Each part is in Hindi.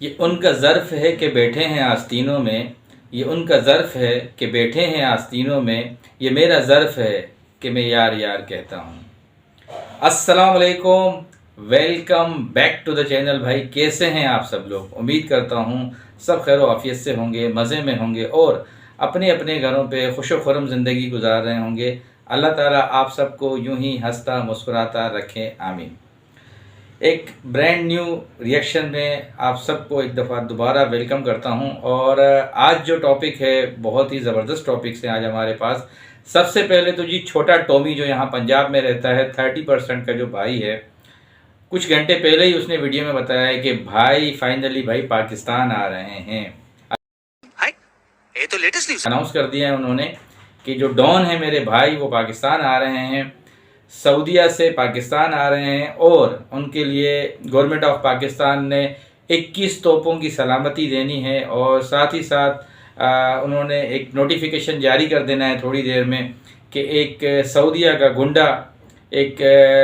ये उनका ज़र्फ़ है कि बैठे हैं आस्तीनों में, ये उनका ज़र्फ़ है कि बैठे हैं आस्तीनों में, ये मेरा ज़र्फ़ है कि मैं यार यार कहता हूँ। अस्सलाम वालेकुम, welcome back to the channel. भाई कैसे हैं आप सब लोग? उम्मीद करता हूँ सब खैर आफियत से होंगे, मज़े में होंगे और अपने अपने घरों पे खुश खुर्रम ज़िंदगी गुजार रहे होंगे। अल्लाह ताला आप सबको यूं ही हंसता मुस्कुराता रखें, आमीन। एक ब्रांड न्यू रिएक्शन में आप सबको एक दफ़ा दोबारा वेलकम करता हूं। और आज जो टॉपिक है बहुत ही ज़बरदस्त टॉपिक है आज हमारे पास। सबसे पहले तो जी छोटा टॉमी जो यहाँ पंजाब में रहता है, 30% का जो भाई है, कुछ घंटे पहले ही उसने वीडियो में बताया है कि भाई फाइनली भाई पाकिस्तान आ रहे हैं। ये तो लेटेस्ट न्यूज़ अनाउंस कर दिया है उन्होंने कि जो डॉन है मेरे भाई वो पाकिस्तान आ रहे हैं, सऊदीया से पाकिस्तान आ रहे हैं और उनके लिए गवर्नमेंट ऑफ पाकिस्तान ने 21 तोपों की सलामती देनी है। और साथ ही साथ उन्होंने एक नोटिफिकेशन जारी कर देना है थोड़ी देर में कि एक सऊदीया का गुंडा, एक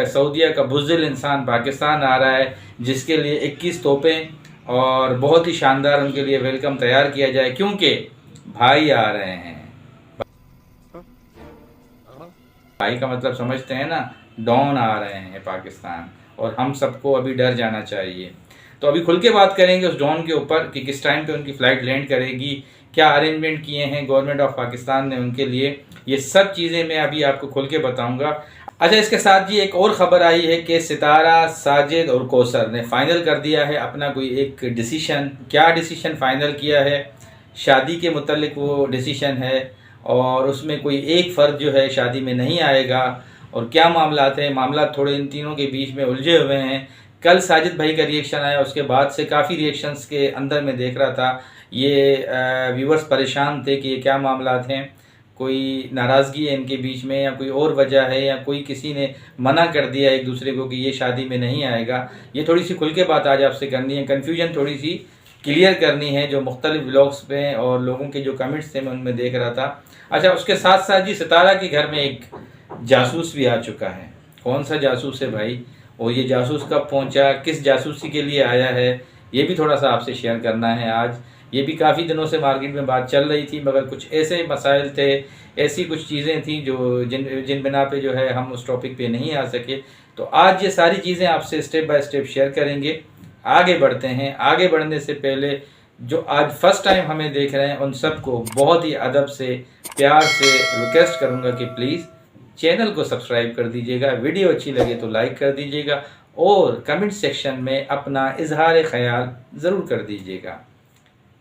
सऊदीया का बुज़दिल इंसान पाकिस्तान आ रहा है, जिसके लिए 21 तोपें और बहुत ही शानदार उनके लिए वेलकम तैयार किया जाए, क्योंकि भाई आ रहे हैं। भाई का मतलब समझते हैं ना, डॉन आ रहे हैं पाकिस्तान, और हम सबको अभी डर जाना चाहिए। तो अभी खुल के बात करेंगे उस डॉन के ऊपर कि किस टाइम पे उनकी फ़्लाइट लैंड करेगी, क्या अरेंजमेंट किए हैं गवर्नमेंट ऑफ पाकिस्तान ने उनके लिए, ये सब चीज़ें मैं अभी आपको खुल के बताऊंगा। अच्छा, इसके साथ जी एक और ख़बर आई है कि सितारा, साजिद और कौसर ने फ़ाइनल कर दिया है अपना कोई एक डिसीशन। क्या डिसीशन फ़ाइनल किया है? शादी के मुतल्लिक वो डिसीशन है और उसमें कोई एक फ़र्द जो है शादी में नहीं आएगा। और क्या मामलात हैं, मामला थोड़े इन तीनों के बीच में उलझे हुए हैं। कल साजिद भाई का रिएक्शन आया, उसके बाद से काफ़ी रिएक्शंस के अंदर मैं देख रहा था, ये व्यूवर्स परेशान थे कि ये क्या मामलात हैं, कोई नाराज़गी है इनके बीच में या कोई और वजह है, या कोई किसी ने मना कर दिया एक दूसरे को कि ये शादी में नहीं आएगा। ये थोड़ी सी खुल के बात आज आपसे करनी है, कन्फ्यूजन थोड़ी सी क्लियर करनी है जो मुख्तलिफ व्लॉग्स पे और लोगों के जो कमेंट्स थे मैं उनमें देख रहा था। अच्छा, उसके साथ साथ जी सितारा के घर में एक जासूस भी आ चुका है। कौन सा जासूस है भाई, और ये जासूस कब पहुंचा, किस जासूसी के लिए आया है, ये भी थोड़ा सा आपसे शेयर करना है आज। ये भी काफ़ी दिनों से मार्केट में बात चल रही थी, मगर कुछ ऐसे मसाइल थे, ऐसी कुछ चीज़ें थी जो जिन बिना पे जो है हम उस टॉपिक पे नहीं आ सके। तो आज ये सारी चीज़ें आपसे स्टेप बाय स्टेप शेयर करेंगे। आगे बढ़ते हैं। आगे बढ़ने से पहले जो आज फर्स्ट टाइम हमें देख रहे हैं उन सबको बहुत ही अदब से, प्यार से रिक्वेस्ट करूंगा कि प्लीज़ चैनल को सब्सक्राइब कर दीजिएगा, वीडियो अच्छी लगे तो लाइक कर दीजिएगा और कमेंट सेक्शन में अपना इजहार ख्याल ज़रूर कर दीजिएगा।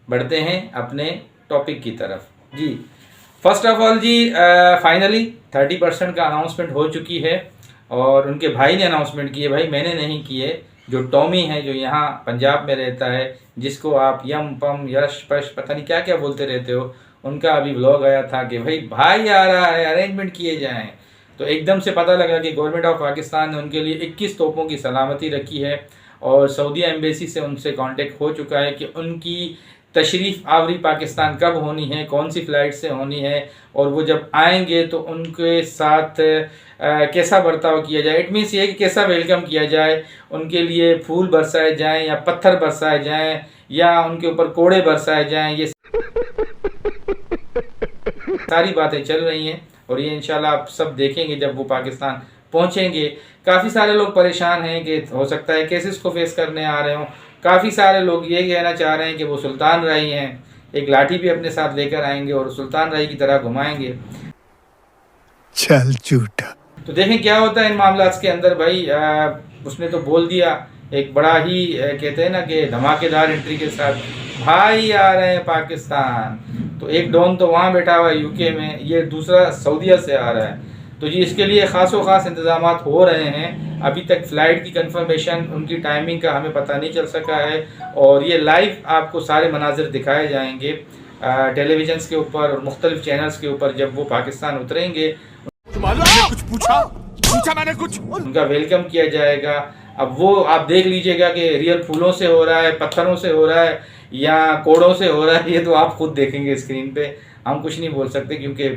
बढ़ते हैं अपने टॉपिक की तरफ जी। फर्स्ट ऑफ ऑल जी, फाइनली 30% का अनाउंसमेंट हो चुकी है और उनके भाई ने अनाउंसमेंट की है। भाई मैंने नहीं की है, जो टॉमी है जो यहाँ पंजाब में रहता है, जिसको आप यम पम यश पश पता नहीं क्या क्या बोलते रहते हो, उनका अभी व्लॉग आया था कि भाई आ रहा है, अरेंजमेंट किए जाएं। तो एकदम से पता लगा कि गवर्नमेंट ऑफ पाकिस्तान ने उनके लिए 21 तोपों की सलामती रखी है और सऊदीया एम्बेसी से उनसे कांटेक्ट हो चुका है कि उनकी तशरीफ़ आवरी पाकिस्तान कब होनी है, कौन सी फ़्लाइट से होनी है, और वो जब आएंगे तो उनके साथ कैसा बर्ताव किया जाए। इट मीन्स ये कि कैसा वेलकम किया जाए, उनके लिए फूल बरसाए जाएं या पत्थर बरसाए जाएं या उनके ऊपर कोड़े बरसाए जाएं, ये सारी बातें चल रही हैं और ये इंशाल्लाह आप सब देखेंगे जब वो पाकिस्तान पहुंचेंगे। काफ़ी सारे लोग परेशान हैं कि हो सकता है केसेस को फेस करने आ रहे हों। काफ़ी सारे लोग ये कहना चाह रहे हैं कि वो सुल्तान राही हैं, एक लाठी भी अपने साथ लेकर आएंगे और सुल्तान राही की तरह घुमाएंगे। चल झूठा। तो देखें क्या होता है इन मामलात के अंदर। भाई उसने तो बोल दिया एक बड़ा ही कहते हैं ना कि धमाकेदार एंट्री के साथ, भाई आ रहे हैं पाकिस्तान। तो एक डॉन तो वहाँ बैठा हुआ है यूके में, ये दूसरा सऊदीया से आ रहा है। तो जी इसके लिए ख़ासो ख़ास इंतज़ाम हो रहे हैं। अभी तक फ़्लाइट की कंफर्मेशन, उनकी टाइमिंग का हमें पता नहीं चल सका है और ये लाइव आपको सारे मनाजिर दिखाए जाएंगे टेलीविज़न के ऊपर और मुख्तलिफ चैनल्स के ऊपर। जब वो पाकिस्तान उतरेंगे कुछ पूछा मैंने कुछ, उनका वेलकम किया जाएगा। अब वो आप देख लीजिएगा कि रियल फूलों से हो रहा है, पत्थरों से हो रहा है या कोड़ों से हो रहा है, ये तो आप खुद देखेंगे स्क्रीन पे। हम कुछ नहीं बोल सकते क्योंकि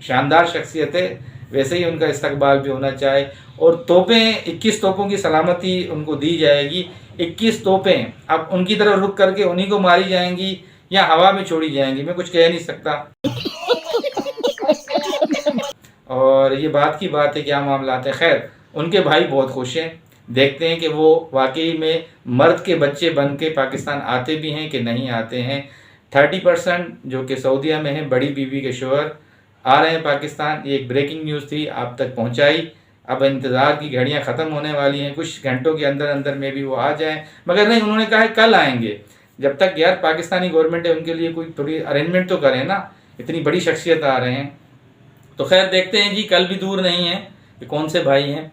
शानदार शख्सियत है, वैसे ही उनका इस्तकबाल भी होना चाहिए। और तोपें 21 तोपों की सलामती उनको दी जाएगी। 21 तोपें अब उनकी तरफ रुक करके उन्हीं को मारी जाएंगी या हवा में छोड़ी जाएंगी, मैं कुछ कह नहीं सकता। और ये बात की बात है, क्या मामला है। खैर, उनके भाई बहुत खुश हैं, देखते हैं कि वो वाकई में मर्द के बच्चे बन के पाकिस्तान आते भी हैं कि नहीं आते हैं। 30% जो कि सऊदीया में है, बड़ी बीवी के शोहर आ रहे हैं पाकिस्तान। ये एक ब्रेकिंग न्यूज़ थी, आप तक पहुंचाई। अब इंतज़ार की घड़ियां ख़त्म होने वाली हैं, कुछ घंटों के अंदर अंदर में भी वो आ जाएं, मगर नहीं, उन्होंने कहा है कल आएंगे। जब तक यार पाकिस्तानी गवर्नमेंट है, उनके लिए कोई थोड़ी अरेंजमेंट तो करें ना, इतनी बड़ी शख्सियत आ रहे हैं। तो खैर देखते हैं जी, कल भी दूर नहीं है कि कौन से भाई हैं।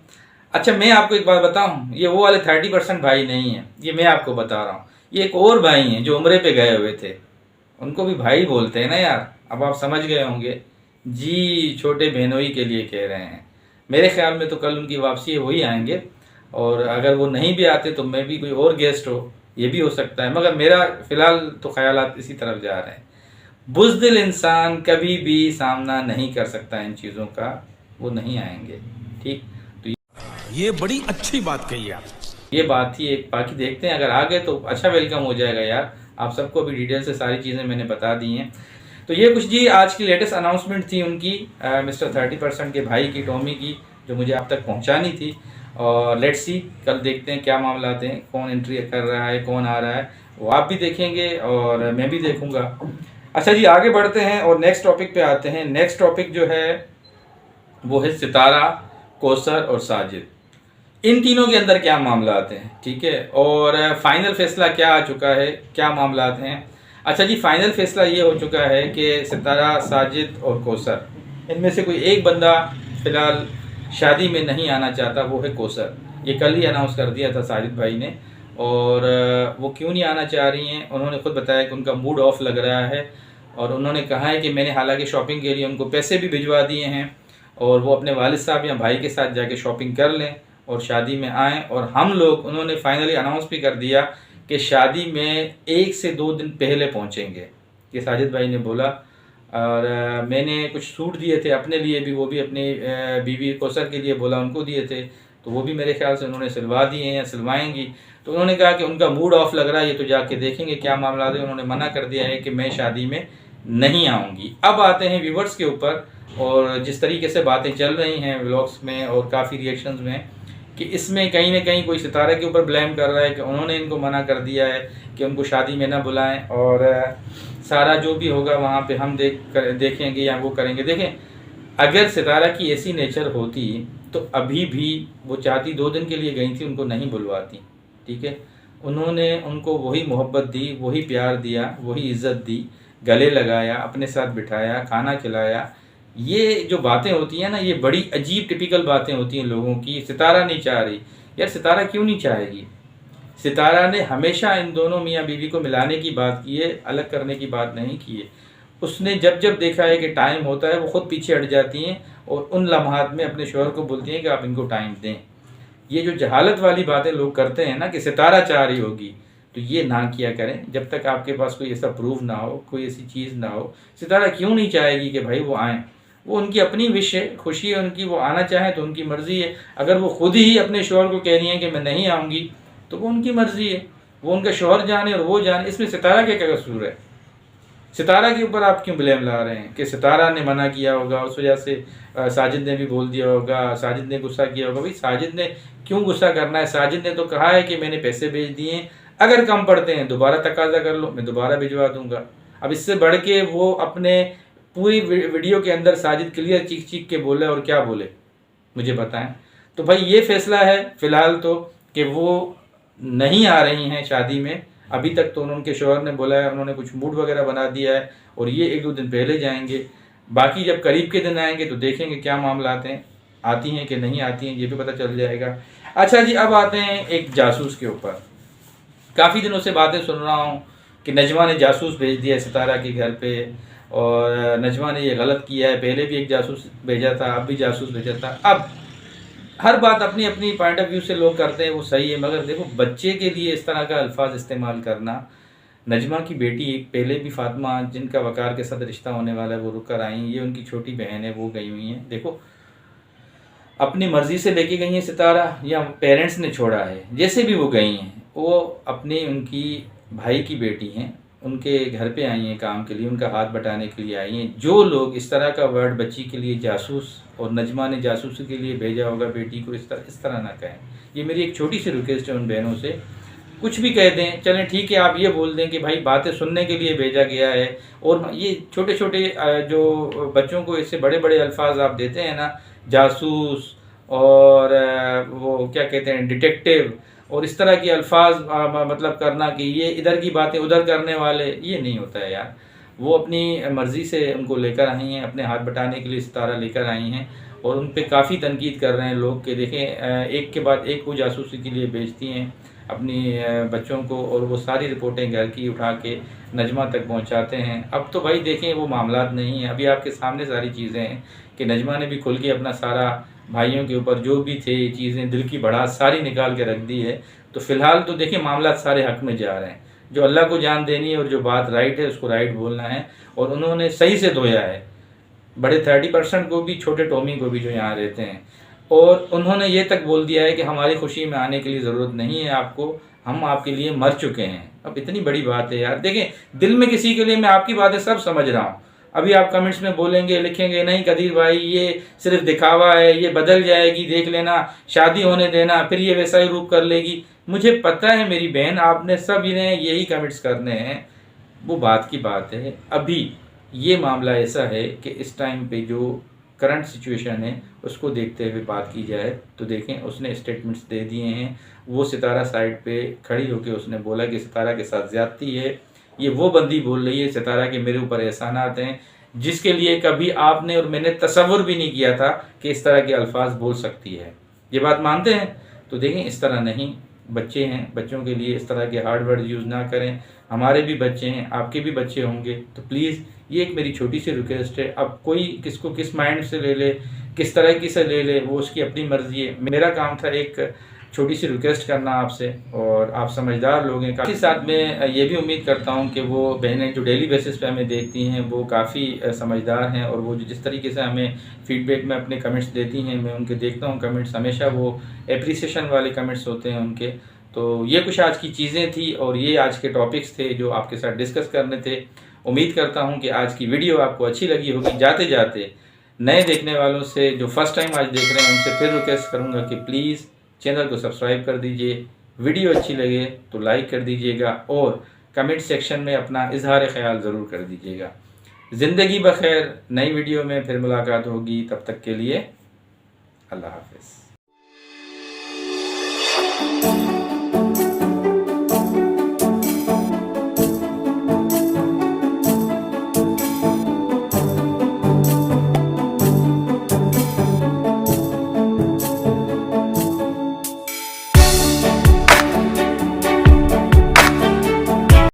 अच्छा, मैं आपको एक बात बताऊं, ये वो वाले 30% भाई नहीं हैं, ये मैं आपको बता रहा हूँ। ये एक और भाई हैं जो उम्रे पे गए हुए थे, उनको भी भाई बोलते हैं ना यार, अब आप समझ गए होंगे जी। छोटे बहनोई के लिए कह रहे हैं। मेरे ख्याल में तो कल उनकी वापसी है, वही आएंगे। और अगर वो नहीं भी आते तो मैं भी कोई और गेस्ट हो, ये भी हो सकता है। मगर मेरा फ़िलहाल तो ख्यालात इसी तरफ जा रहे हैं। बुज़दिल इंसान कभी भी सामना नहीं कर सकता इन चीज़ों का, वो नहीं आएंगे। ठीक, तो ये बड़ी अच्छी बात कही आप। ये बात थी एक। बाकी देखते हैं, अगर आ गए तो अच्छा वेलकम हो जाएगा यार। आप सबको अभी डिटेल से सारी चीज़ें मैंने बता दी हैं। तो ये कुछ जी आज की लेटेस्ट अनाउंसमेंट थी उनकी, मिस्टर 30% के भाई की, टॉमी की, जो मुझे आप तक पहुंचानी थी। और लेट्स सी, कल देखते हैं क्या मामला आते हैं, कौन एंट्री कर रहा है, कौन आ रहा है, वो आप भी देखेंगे और मैं भी देखूंगा। अच्छा जी, आगे बढ़ते हैं और नेक्स्ट टॉपिक पे आते हैं। नेक्स्ट टॉपिक जो है वो है सितारा, कौसर और साजिद। इन तीनों के अंदर क्या मामला आते हैं, ठीक है, और फाइनल फैसला क्या आ चुका है, क्या मामला आते हैं। अच्छा जी, फाइनल फैसला ये हो चुका है कि सितारा, साजिद और कौसर, इनमें से कोई एक बंदा फ़िलहाल शादी में नहीं आना चाहता, वो है कौसर। ये कल ही अनाउंस कर दिया था साजिद भाई ने। और वो क्यों नहीं आना चाह रही हैं, उन्होंने खुद बताया कि उनका मूड ऑफ लग रहा है। और उन्होंने कहा है कि मैंने हालांकि शॉपिंग के लिए उनको पैसे भी भिजवा दिए हैं, और वो अपने वालिद साहब या भाई के साथ जाके शॉपिंग कर लें और शादी में आएँ। और हम लोग, उन्होंने फाइनली अनाउंस भी कर दिया कि शादी में 1 से 2 दिन पहले पहुंचेंगे, ये साजिद भाई ने बोला। और मैंने कुछ सूट दिए थे अपने लिए भी, वो भी अपनी बीवी कौसर के लिए बोला, उनको दिए थे, तो वो भी मेरे ख्याल से उन्होंने सिलवा दिए हैं या सिलवाएंगी। तो उन्होंने कहा कि उनका मूड ऑफ लग रहा है, ये तो जाके देखेंगे क्या मामला है। उन्होंने मना कर दिया है कि मैं शादी में नहीं आऊँगी। अब आते हैं व्यूवर्स के ऊपर, और जिस तरीके से बातें चल रही हैं व्लॉग्स में और काफ़ी रिएक्शंस में, कि इसमें कहीं ना कहीं कोई सितारा के ऊपर ब्लेम कर रहा है कि उन्होंने इनको मना कर दिया है कि उनको शादी में ना बुलाएं, और सारा जो भी होगा वहाँ पे हम देखेंगे या वो करेंगे। देखें, अगर सितारा की ऐसी नेचर होती तो अभी भी वो चाहती, 2 दिन के लिए गई थी, उनको नहीं बुलवाती, ठीक है। उन्होंने उनको वही मोहब्बत दी, वही प्यार दिया, वही इज़्ज़त दी, गले लगाया, अपने साथ बिठाया, खाना खिलाया। ये जो बातें होती हैं ना, ये बड़ी अजीब टिपिकल बातें होती हैं लोगों की। सितारा नहीं चाह रही यार, सितारा क्यों नहीं चाहेगी। सितारा ने हमेशा इन दोनों मियाँ बीवी को मिलाने की बात की है, अलग करने की बात नहीं की है। उसने जब जब देखा है कि टाइम होता है, वो खुद पीछे हट जाती हैं और उन लम्हात में अपने शोहर को बोलती हैं कि आप इनको टाइम दें। ये जो जहालत वाली बातें लोग करते हैं ना कि सितारा चाह रही होगी, तो ये ना किया करें जब तक आपके पास कोई ऐसा प्रूफ ना हो, कोई ऐसी चीज़ ना हो। सितारा क्यों नहीं चाहेगी कि भाई वो आएँ, वो उनकी अपनी विश है, खुशी है उनकी, वो आना चाहें तो उनकी मर्ज़ी है। अगर वो खुद ही अपने शोहर को कह रही हैं कि मैं नहीं आऊँगी, तो वो उनकी मर्ज़ी है, वो उनका शोहर जाने और वो जाने, इसमें सितारा का क्या कसूर है। सितारा के ऊपर आप क्यों ब्लेम ला रहे हैं कि सितारा ने मना किया होगा, उस वजह से साजिद ने भी बोल दिया होगा, साजिद ने गुस्सा किया होगा। भाई साजिद ने क्यों गुस्सा करना है, साजिद ने तो कहा है कि मैंने पैसे भेज दिए, अगर कम पड़ते हैं दोबारा तकाजा कर लो, मैं दोबारा भिजवा दूंगा। अब इससे बढ़ के वो अपने पूरी वीडियो के अंदर साजिद क्लियर चीख चीख के बोले, और क्या बोले मुझे बताएं। तो भाई ये फैसला है फ़िलहाल तो कि वो नहीं आ रही हैं शादी में। अभी तक तो उनके शोहर ने बोला है, उन्होंने कुछ मूड वगैरह बना दिया है और ये 1-2 दिन पहले जाएंगे। बाकी जब करीब के दिन आएंगे तो देखेंगे क्या मामला आती हैं कि नहीं आती हैं, ये भी पता चल जाएगा। अच्छा जी, अब आते हैं एक जासूस के ऊपर। काफ़ी दिनों से बातें सुन रहा हूँ कि नजमा ने जासूस भेज दिया सितारा के घर पे, और नजमा ने ये गलत किया है, पहले भी एक जासूस भेजा था, अब भी जासूस भेजा था। अब हर बात अपनी अपनी पॉइंट ऑफ व्यू से लोग करते हैं, वो सही है, मगर देखो बच्चे के लिए इस तरह का अल्फाज इस्तेमाल करना। नजमा की बेटी पहले भी फातिमा, जिनका वकार के साथ रिश्ता होने वाला है, वो रुक कर आई, ये उनकी छोटी बहन है, वो गई हुई हैं। देखो अपनी मर्ज़ी से लेके गई हैं सितारा या पेरेंट्स ने छोड़ा है, जैसे भी वो गई हैं, वो अपनी उनकी भाई की बेटी हैं, उनके घर पे आई हैं काम के लिए, उनका हाथ बटाने के लिए आई हैं। जो लोग इस तरह का वर्ड बच्ची के लिए जासूस, और नजमा ने जासूसी के लिए भेजा होगा बेटी को, इस तरह ना कहें। ये मेरी एक छोटी सी रिक्वेस्ट है उन बहनों से। कुछ भी कह दें, चलें ठीक है, आप ये बोल दें कि भाई बातें सुनने के लिए भेजा गया है। और ये छोटे छोटे जो बच्चों को इससे बड़े बड़े अल्फाज आप देते हैं ना, जासूस और वो क्या कहते हैं डिटेक्टिव, और इस तरह के अल्फाज मतलब करना कि ये इधर की बातें उधर करने वाले, ये नहीं होता है यार। वो अपनी मर्ज़ी से उनको लेकर आई हैं, अपने हाथ बटाने के लिए सितारा लेकर आई हैं, और उन पर काफ़ी तनकीद कर रहे हैं लोग कि देखें एक के बाद एक वो जासूसी के लिए भेजती हैं अपनी बच्चों को, और वो सारी रिपोर्टें घर की उठा के नजमा तक पहुंचाते हैं। अब तो भाई देखें वो मामलात नहीं है, अभी आपके सामने सारी चीज़ें हैं कि नजमा ने भी खुल के अपना सारा भाइयों के ऊपर जो भी थे चीज़ें, दिल की भड़ास सारी निकाल के रख दी है। तो फ़िलहाल तो देखिए मामलात सारे हक में जा रहे हैं। जो अल्लाह को जान देनी है और जो बात राइट है उसको राइट बोलना है, और उन्होंने सही से धोया है बड़े 30% को भी, छोटे टॉमी को भी जो यहाँ रहते हैं। और उन्होंने ये तक बोल दिया है कि हमारी खुशी में आने के लिए ज़रूरत नहीं है आपको, हम आपके लिए मर चुके हैं। अब इतनी बड़ी बात है यार। देखें दिल में किसी के लिए, मैं आपकी बातें सब समझ रहा हूँ, अभी आप कमेंट्स में बोलेंगे लिखेंगे नहीं कदीर भाई ये सिर्फ दिखावा है, ये बदल जाएगी, देख लेना, शादी होने देना, फिर ये वैसा ही रूप कर लेगी। मुझे पता है मेरी बहन, आपने सब इन्हें यही कमेंट्स करने हैं, वो बात की बात है। अभी ये मामला ऐसा है कि इस टाइम पे जो करंट सिचुएशन है उसको देखते हुए बात की जाए तो देखें उसने स्टेटमेंट्स दे दिए हैं। वो सितारा साइड पे खड़ी होकर उसने बोला कि सितारा के साथ ज़्यादती है। ये वो बंदी बोल रही है सितारा के मेरे ऊपर एहसानात हैं, जिसके लिए कभी आपने और मैंने तसव्वुर भी नहीं किया था कि इस तरह के अल्फाज बोल सकती है। ये बात मानते हैं? तो देखें इस तरह नहीं, बच्चे हैं, बच्चों के लिए इस तरह के हार्ड वर्ड यूज़ ना करें। हमारे भी बच्चे हैं, आपके भी बच्चे होंगे, तो प्लीज़ ये एक मेरी छोटी सी रिक्वेस्ट है। अब कोई किसको किस माइंड से ले ले, किस तरह की से ले ले, वो उसकी अपनी मर्जी है। मेरा काम था एक छोटी सी रिक्वेस्ट करना आपसे, और आप समझदार लोग हैं। काफ़ी साथ में ये भी उम्मीद करता हूँ कि वो बहनें जो डेली बेसिस पे हमें देखती हैं वो काफ़ी समझदार हैं, और वो जिस तरीके से हमें फीडबैक में अपने कमेंट्स देती हैं, मैं उनके देखता हूँ कमेंट्स, हमेशा वो एप्रिसिएशन वाले कमेंट्स होते हैं उनके। तो ये कुछ आज की चीज़ें थी, और ये आज के टॉपिक्स थे जो आपके साथ डिस्कस करने थे। उम्मीद करता हूँ कि आज की वीडियो आपको अच्छी लगी होगी। जाते जाते नए देखने वालों से जो फर्स्ट टाइम आज देख रहे हैं उनसे फिर रिक्वेस्ट करूँगा कि प्लीज़ चैनल को सब्सक्राइब कर दीजिए, वीडियो अच्छी लगे तो लाइक कर दीजिएगा, और कमेंट सेक्शन में अपना इजहार ख्याल ज़रूर कर दीजिएगा। ज़िंदगी बखैर, नई वीडियो में फिर मुलाकात होगी, तब तक के लिए अल्लाह हाफ़िज़।